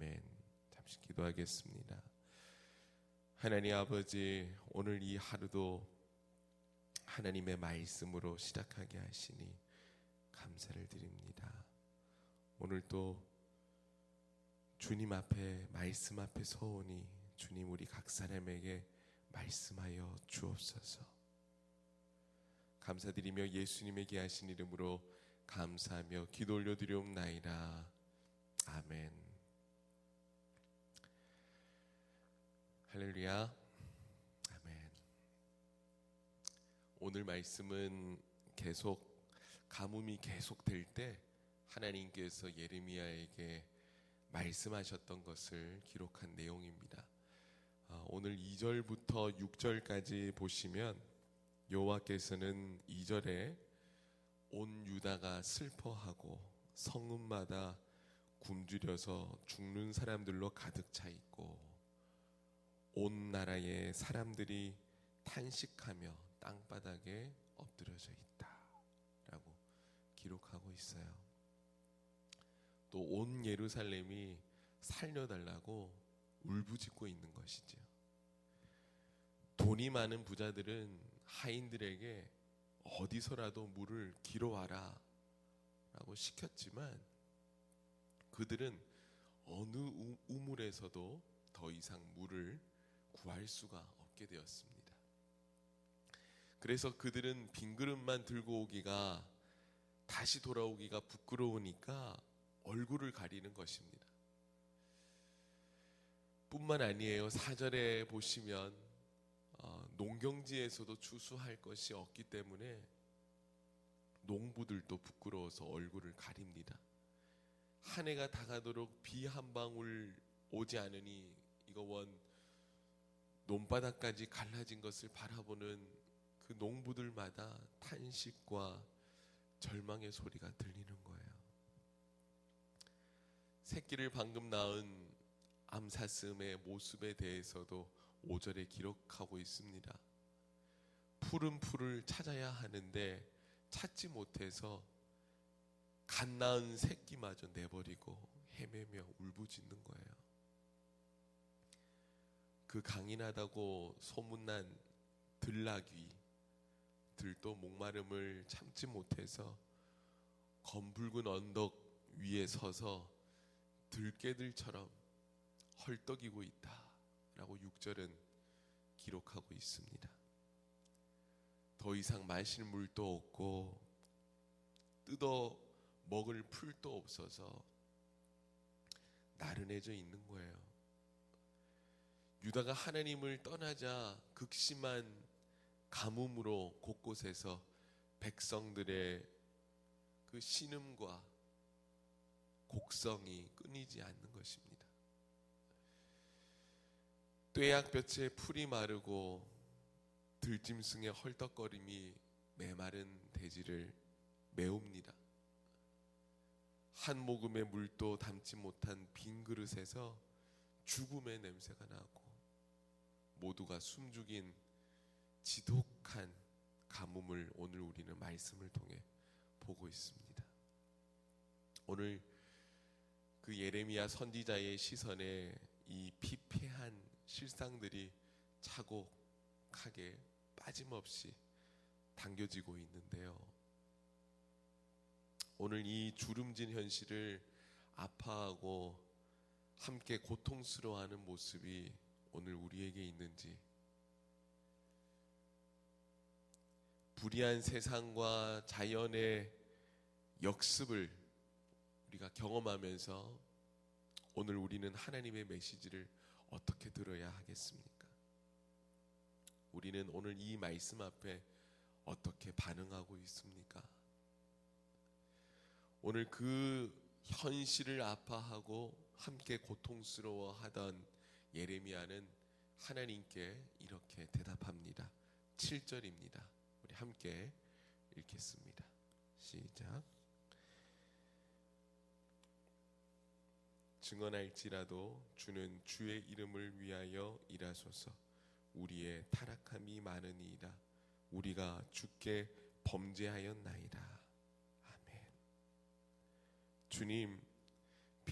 아멘. 잠시 기도하겠습니다. 하나님 아버지, 오늘 이 하루도 하나님의 말씀으로 시작하게 하시니 감사를 드립니다. 오늘 또 주님 앞에, 말씀 앞에 서오니 주님, 우리 각 사람에게 말씀하여 주옵소서. 감사드리며 예수님에게 하신 이름으로 감사하며 기도 올려드리옵나이다. 아멘. 할렐루야. 아멘. 오늘 말씀은 가뭄이 계속될 때 하나님께서 예레미야에게 말씀하셨던 것을 기록한 내용입니다. 오늘 2절부터 6절까지 보시면 여호와께서는 2절에 온 유다가 슬퍼하고 성읍마다 굶주려서 죽는 사람들로 가득 차 있고 온 나라의 사람들이 탄식하며 땅바닥에 엎드려져 있다 라고 기록하고 있어요. 또 온 예루살렘이 살려달라고 울부짖고 있는 것이죠. 돈이 많은 부자들은 하인들에게 어디서라도 물을 길어와라 라고 시켰지만 그들은 어느 우물에서도 더 이상 물을 구할 수가 없게 되었습니다. 그래서 그들은 빈 그릇만 들고 오기가, 다시 돌아오기가 부끄러우니까 얼굴을 가리는 것입니다. 뿐만 아니에요. 4절에 보시면 농경지에서도 추수할 것이 없기 때문에 농부들도 부끄러워서 얼굴을 가립니다. 한 해가 다가도록 비 한 방울 오지 않으니 이거 원 논바닥까지 갈라진 것을 바라보는 그 농부들마다 탄식과 절망의 소리가 들리는 거예요. 새끼를 방금 낳은 암사슴의 모습에 대해서도 5절에 기록하고 있습니다. 푸른 풀을 찾아야 하는데 찾지 못해서 갓 낳은 새끼마저 내버리고 헤매며 울부짖는 거예요. 그 강인하다고 소문난 들나귀들도 목마름을 참지 못해서 검붉은 언덕 위에 서서 들깨들처럼 헐떡이고 있다 라고 6절은 기록하고 있습니다. 더 이상 마실 물도 없고 뜯어 먹을 풀도 없어서 나른해져 있는 거예요. 유다가 하나님을 떠나자 극심한 가뭄으로 곳곳에서 백성들의 그 신음과 곡성이 끊이지 않는 것입니다. 뙤약볕에 풀이 마르고 들짐승의 헐떡거림이 메마른 대지를 메웁니다. 한 모금의 물도 담지 못한 빈 그릇에서 죽음의 냄새가 나고 모두가 숨죽인 지독한 가뭄을 오늘 우리는 말씀을 통해 보고 있습니다. 오늘 그 예레미야 선지자의 시선에 이 피폐한 실상들이 차곡하게 빠짐없이 당겨지고 있는데요. 오늘 이 주름진 현실을 아파하고 함께 고통스러워하는 모습이 오늘 우리에게 있는지, 불의한 세상과 자연의 역습을 우리가 경험하면서 오늘 우리는 하나님의 메시지를 어떻게 들어야 하겠습니까? 우리는 오늘 이 말씀 앞에 어떻게 반응하고 있습니까? 오늘 그 현실을 아파하고 함께 고통스러워하던 예레미야는 하나님께 이렇게 대답합니다. 7절입니다. 우리 함께 읽겠습니다. 시작. 증언할지라도 주는 주의 이름을 위하여 일하소서. 우리의 타락함이 많으니이다. 우리가 주께 범죄하였나이다. 아멘. 주님,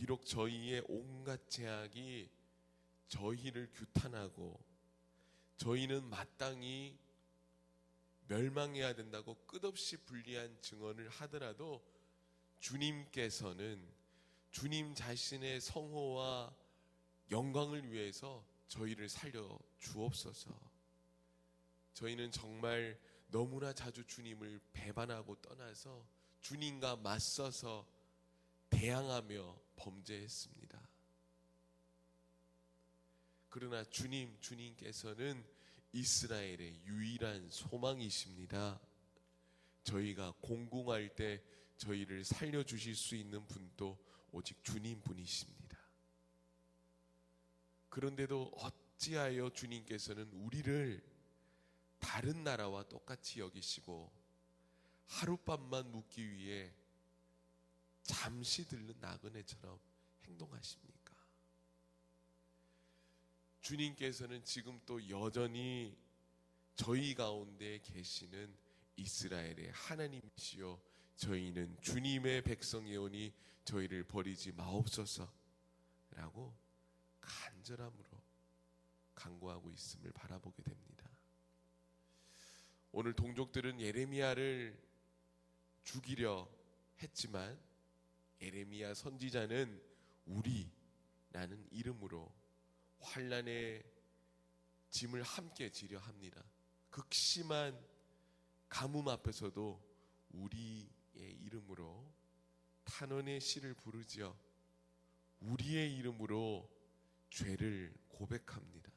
비록 저희의 온갖 제약이 저희를 규탄하고 저희는 마땅히 멸망해야 된다고 끝없이 불리한 증언을 하더라도 주님께서는 주님 자신의 성호와 영광을 위해서 저희를 살려 주옵소서. 저희는 정말 너무나 자주 주님을 배반하고 떠나서 주님과 맞서서 대항하며 범죄했습니다. 그러나 주님께서는 이스라엘의 유일한 소망이십니다. 저희가 공궁할 때 저희를 살려주실 수 있는 분도 오직 주님뿐이십니다. 그런데도 어찌하여 주님께서는 우리를 다른 나라와 똑같이 여기시고 하룻밤만 묵기 위해 잠시 들른 나그네처럼 행동하십니까? 주님께서는 지금 또 여전히 저희 가운데 계시는 이스라엘의 하나님이시요 저희는 주님의 백성이오니 저희를 버리지 마옵소서 라고 간절함으로 간구하고 있음을 바라보게 됩니다. 오늘 동족들은 예레미야를 죽이려 했지만 예레미야 선지자는 우리라는 이름으로 환난의 짐을 함께 지려 합니다. 극심한 가뭄 앞에서도 우리의 이름으로 탄원의 시를 부르지어 우리의 이름으로 죄를 고백합니다.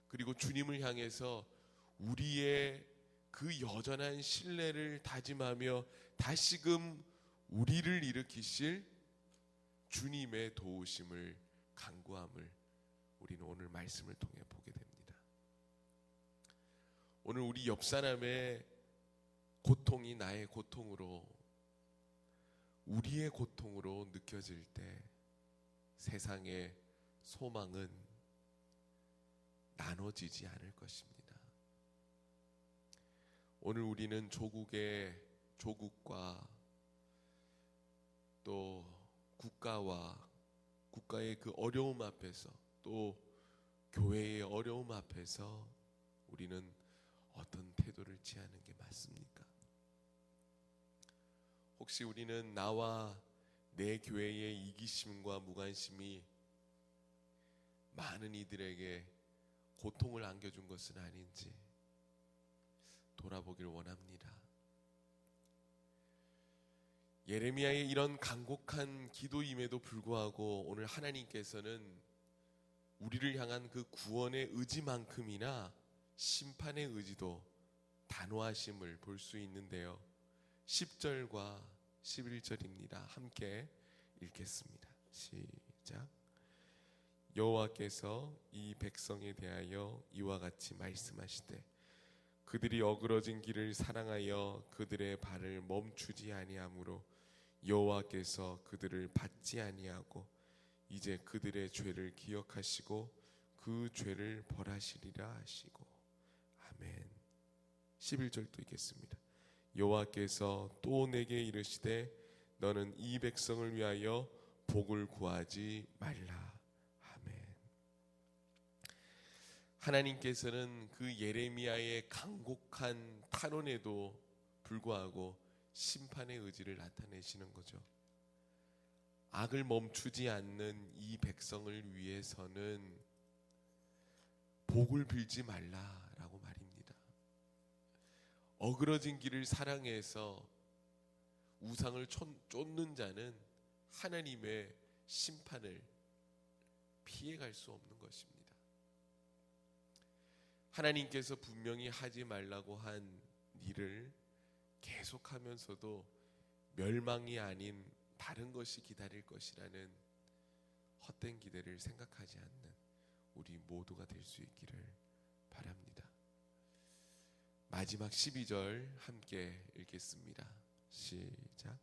그리고 주님을 향해서 우리의 그 여전한 신뢰를 다짐하며 다시금 우리를 일으키실 주님의 도우심을 간구함을 우리는 오늘 말씀을 통해 보게 됩니다. 오늘 우리 옆 사람의 고통이 나의 고통으로 우리의 고통으로 느껴질 때 세상의 소망은 나눠지지 않을 것입니다. 오늘 우리는 조국과 또 국가의 그 어려움 앞에서 또 교회의 어려움 앞에서 우리는 어떤 태도를 취하는 게 맞습니까? 혹시 우리는 나와 내 교회의 이기심과 무관심이 많은 이들에게 고통을 안겨준 것은 아닌지 돌아보길 원합니다. 예레미야의 이런 간곡한 기도임에도 불구하고 오늘 하나님께서는 우리를 향한 그 구원의 의지만큼이나 심판의 의지도 단호하심을 볼 수 있는데요. 10절과 11절입니다. 함께 읽겠습니다. 시작. 여호와께서 이 백성에 대하여 이와 같이 말씀하시되 그들이 어그러진 길을 사랑하여 그들의 발을 멈추지 아니하므로 여호와께서 그들을 받지 아니하고 이제 그들의 죄를 기억하시고 그 죄를 벌하시리라 하시고. 아멘. 11절도 읽겠습니다. 여호와께서 또 내게 이르시되 너는 이 백성을 위하여 복을 구하지 말라. 아멘. 하나님께서는 그 예레미야의 간곡한 탄원에도 불구하고 심판의 의지를 나타내시는 거죠. 악을 멈추지 않는 이 백성을 위해서는 복을 빌지 말라라고 말입니다. 어그러진 길을 사랑해서 우상을 쫓는 자는 하나님의 심판을 피해갈 수 없는 것입니다. 하나님께서 분명히 하지 말라고 한 일을 계속하면서도 멸망이 아닌 다른 것이 기다릴 것이라는 헛된 기대를 생각하지 않는 우리 모두가 될 수 있기를 바랍니다. 마지막 12절 함께 읽겠습니다. 시작.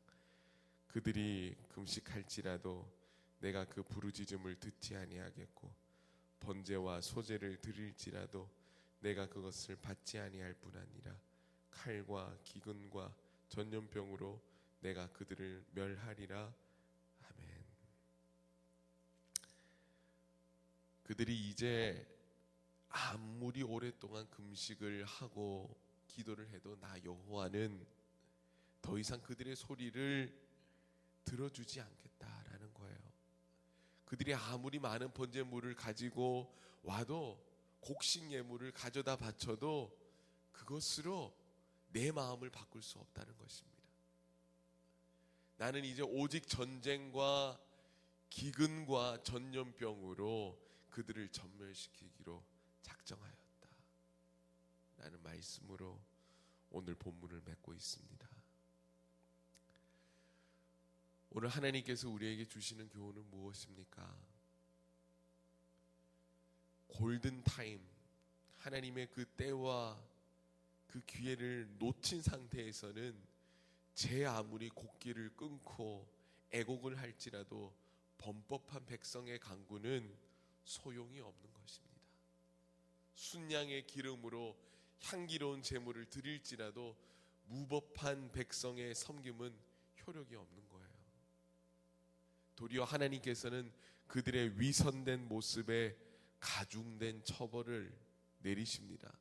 그들이 금식할지라도 내가 그 부르짖음을 듣지 아니하겠고 번제와 소제를 드릴지라도 내가 그것을 받지 아니할 뿐 아니라 칼과 기근과 전염병으로 내가 그들을 멸하리라. 아멘. 그들이 이제 아무리 오랫동안 금식을 하고 기도를 해도 나 여호와는 더 이상 그들의 소리를 들어주지 않겠다라는 거예요. 그들이 아무리 많은 번제물을 가지고 와도, 곡식 예물을 가져다 바쳐도 그것으로 내 마음을 바꿀 수 없다는 것입니다. 나는 이제 오직 전쟁과 기근과 전염병으로 그들을 전멸시키기로 작정하였다 라는 말씀으로 오늘 본문을 맺고 있습니다. 오늘 하나님께서 우리에게 주시는 교훈은 무엇입니까? 골든타임, 하나님의 그 때와 그 기회를 놓친 상태에서는 제 아무리 곡기를 끊고 애곡을 할지라도 범법한 백성의 간구는 소용이 없는 것입니다. 순양의 기름으로 향기로운 제물을 드릴지라도 무법한 백성의 섬김은 효력이 없는 거예요. 도리어 하나님께서는 그들의 위선된 모습에 가중된 처벌을 내리십니다.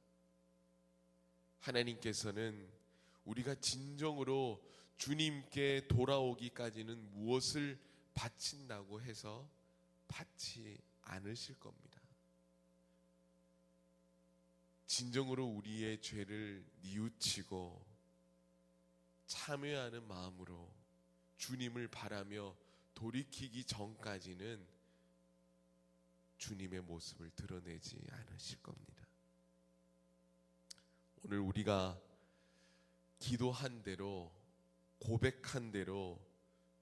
하나님께서는 우리가 진정으로 주님께 돌아오기까지는 무엇을 바친다고 해서 받지 않으실 겁니다. 진정으로 우리의 죄를 뉘우치고 참회하는 마음으로 주님을 바라며 돌이키기 전까지는 주님의 모습을 드러내지 않으실 겁니다. 오늘 우리가 기도한 대로, 고백한 대로,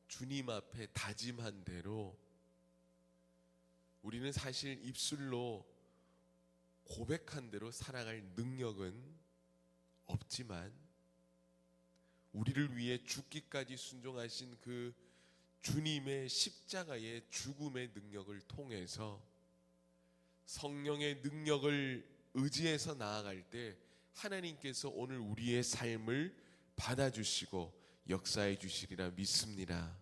주님 앞에 다짐한 대로 우리는 사실 입술로 고백한 대로 살아갈 능력은 없지만 우리를 위해 죽기까지 순종하신 그 주님의 십자가의 죽음의 능력을 통해서 성령의 능력을 의지해서 나아갈 때 하나님께서 오늘 우리의 삶을 받아주시고 역사해 주시리라 믿습니다.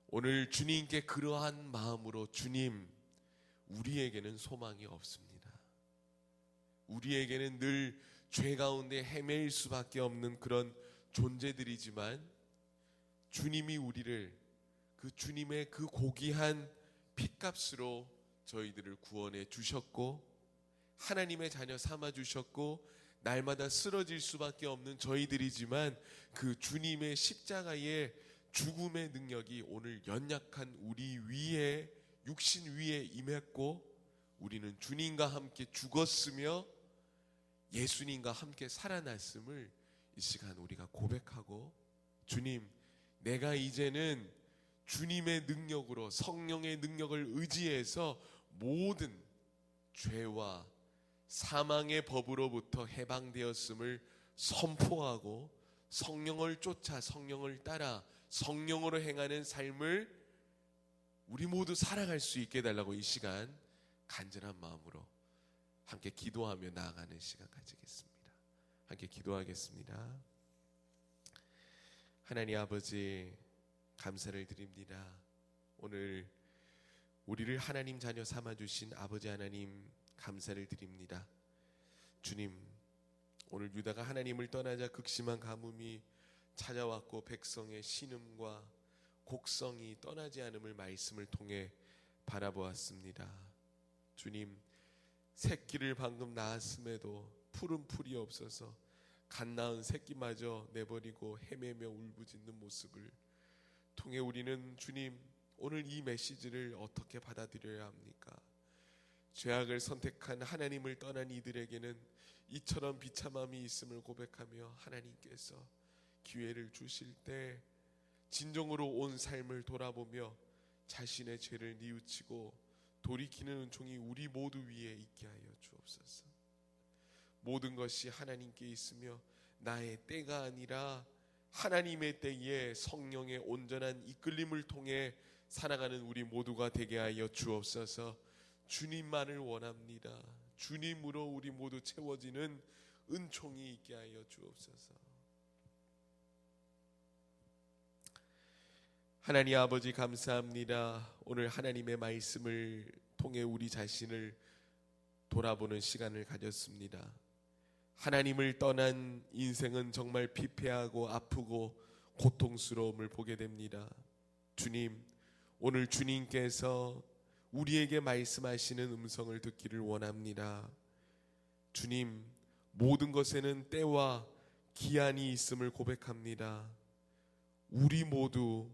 오늘 주님께 그러한 마음으로, 주님, 우리에게는 소망이 없습니다. 우리에게는 늘 죄 가운데 헤매일 수밖에 없는 그런 존재들이지만 주님이 우리를 그 주님의 그 고귀한 핏값으로 저희들을 구원해 주셨고 하나님의 자녀 삼아 주셨고 날마다 쓰러질 수밖에 없는 저희들이지만 그 주님의 십자가의 죽음의 능력이 오늘 연약한 우리 위에, 육신 위에 임했고 우리는 주님과 함께 죽었으며 예수님과 함께 살아났음을 이 시간 우리가 고백하고, 주님, 내가 이제는 주님의 능력으로, 성령의 능력을 의지해서 모든 죄와 사망의 법으로부터 해방되었음을 선포하고 성령을 쫓아 성령을 따라 성령으로 행하는 삶을 우리 모두 살아갈 수 있게 해달라고 이 시간 간절한 마음으로 함께 기도하며 나아가는 시간 가지겠습니다. 함께 기도하겠습니다. 하나님 아버지, 감사를 드립니다. 오늘 우리를 하나님 자녀 삼아주신 아버지 하나님 감사를 드립니다. 주님, 오늘 유다가 하나님을 떠나자 극심한 가뭄이 찾아왔고 백성의 신음과 곡성이 떠나지 않음을 말씀을 통해 바라보았습니다. 주님, 새끼를 방금 낳았음에도 푸른 풀이 없어서 갓 낳은 새끼마저 내버리고 헤매며 울부짖는 모습을 통해 우리는 주님, 오늘 이 메시지를 어떻게 받아들여야 합니까? 죄악을 선택한 하나님을 떠난 이들에게는 이처럼 비참함이 있음을 고백하며 하나님께서 기회를 주실 때 진정으로 온 삶을 돌아보며 자신의 죄를 뉘우치고 돌이키는 은총이 우리 모두 위에 있게 하여 주옵소서. 모든 것이 하나님께 있으며 나의 때가 아니라 하나님의 때에 성령의 온전한 이끌림을 통해 살아가는 우리 모두가 되게 하여 주옵소서. 주님만을 원합니다. 주님으로 우리 모두 채워지는 은총이 있게 하여 주옵소서. 하나님 아버지 감사합니다. 오늘 하나님의 말씀을 통해 우리 자신을 돌아보는 시간을 가졌습니다. 하나님을 떠난 인생은 정말 피폐하고 아프고 고통스러움을 보게 됩니다. 주님, 오늘 주님께서 우리에게 말씀하시는 음성을 듣기를 원합니다. 주님, 모든 것에는 때와 기한이 있음을 고백합니다. 우리 모두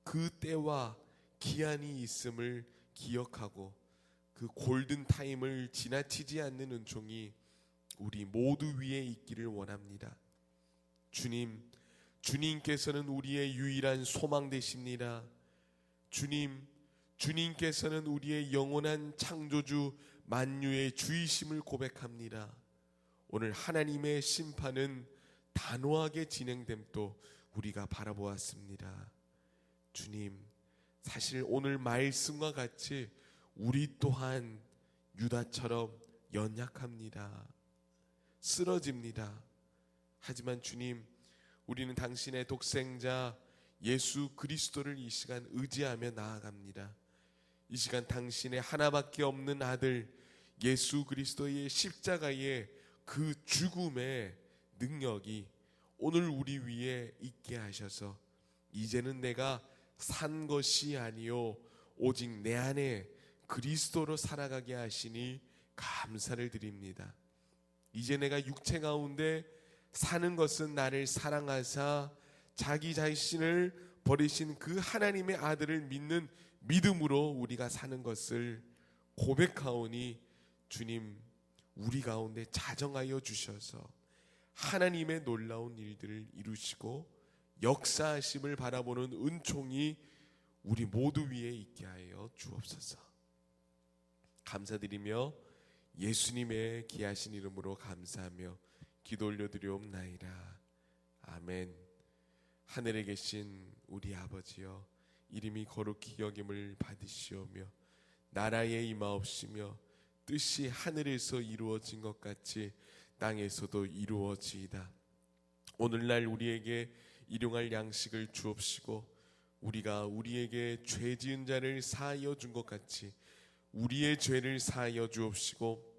그 때와 기한이 있음을 기억하고 그 골든 타임을 지나치지 않는 은총이 우리 모두 위에 있기를 원합니다. 주님, 주님께서는 우리의 유일한 소망 되십니다. 주님, 주님께서는 우리의 영원한 창조주 만유의 주이심을 고백합니다. 오늘 하나님의 심판은 단호하게 진행됨도 우리가 바라보았습니다. 주님, 사실 오늘 말씀과 같이 우리 또한 유다처럼 연약합니다. 쓰러집니다. 하지만 주님, 우리는 당신의 독생자 예수 그리스도를 이 시간 의지하며 나아갑니다. 이 시간 당신의 하나밖에 없는 아들 예수 그리스도의 십자가의 그 죽음의 능력이 오늘 우리 위에 있게 하셔서 이제는 내가 산 것이 아니요 오직 내 안에 그리스도로 살아가게 하시니 감사를 드립니다. 이제 내가 육체 가운데 사는 것은 나를 사랑하사 자기 자신을 버리신 그 하나님의 아들을 믿는 믿음으로 우리가 사는 것을 고백하오니 주님, 우리 가운데 자정하여 주셔서 하나님의 놀라운 일들을 이루시고 역사하심을 바라보는 은총이 우리 모두 위에 있게 하여 주옵소서. 감사드리며 예수님의 귀하신 이름으로 감사하며 기도 올려드리옵나이다. 아멘. 하늘에 계신 우리 아버지여, 이름이 거룩히 여김을 받으시오며 나라에 임하옵시며 뜻이 하늘에서 이루어진 것 같이 땅에서도 이루어지이다. 오늘날 우리에게 일용할 양식을 주옵시고 우리가 우리에게 죄 지은 자를 사하여 준 것 같이 우리의 죄를 사하여 주옵시고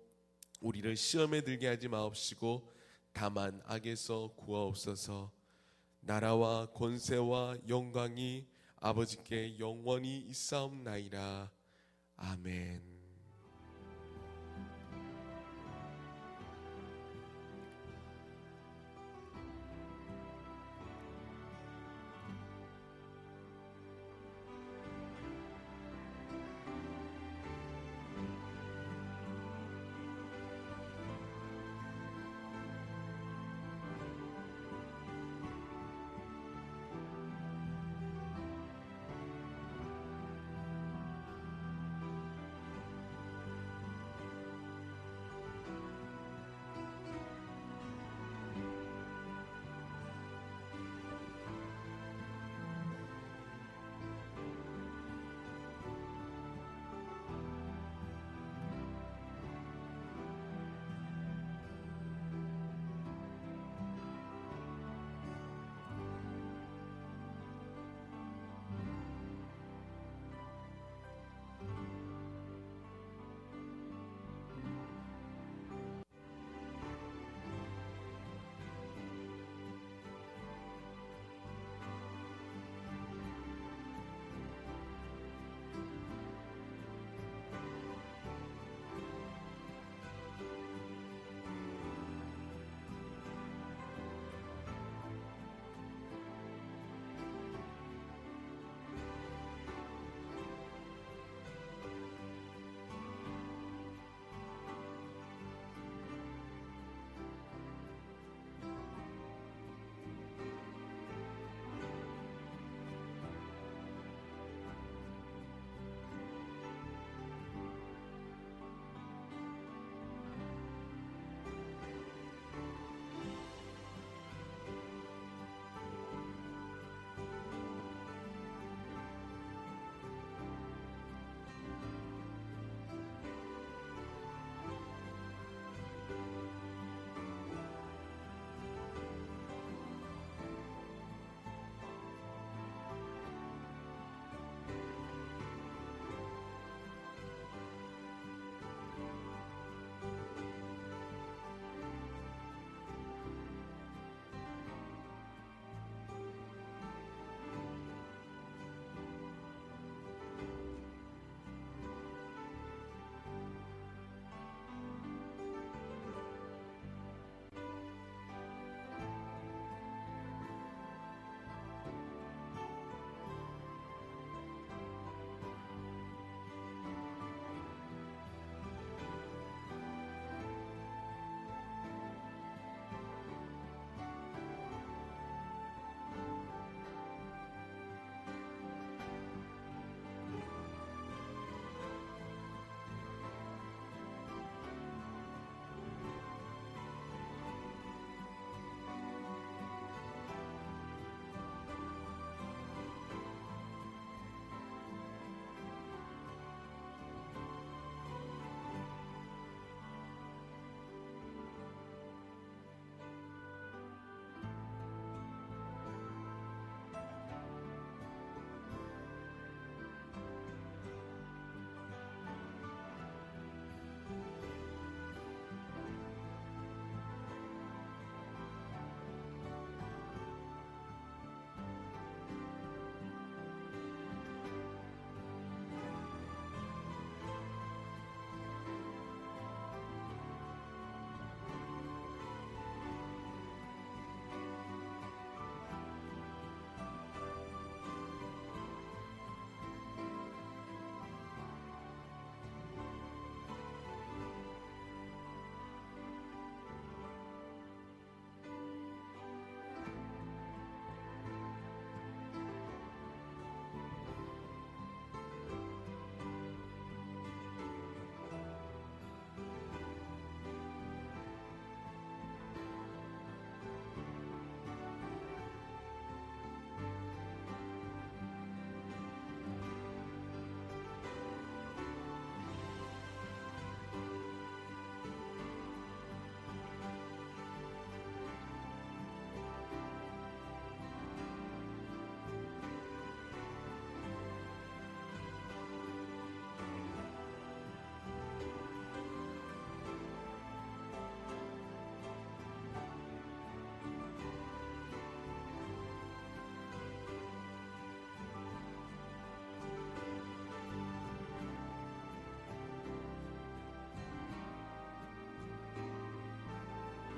우리를 시험에 들게 하지 마옵시고 다만 악에서 구하옵소서. 나라와 권세와 영광이 아버지께 영원히 있사옵나이다. 아멘.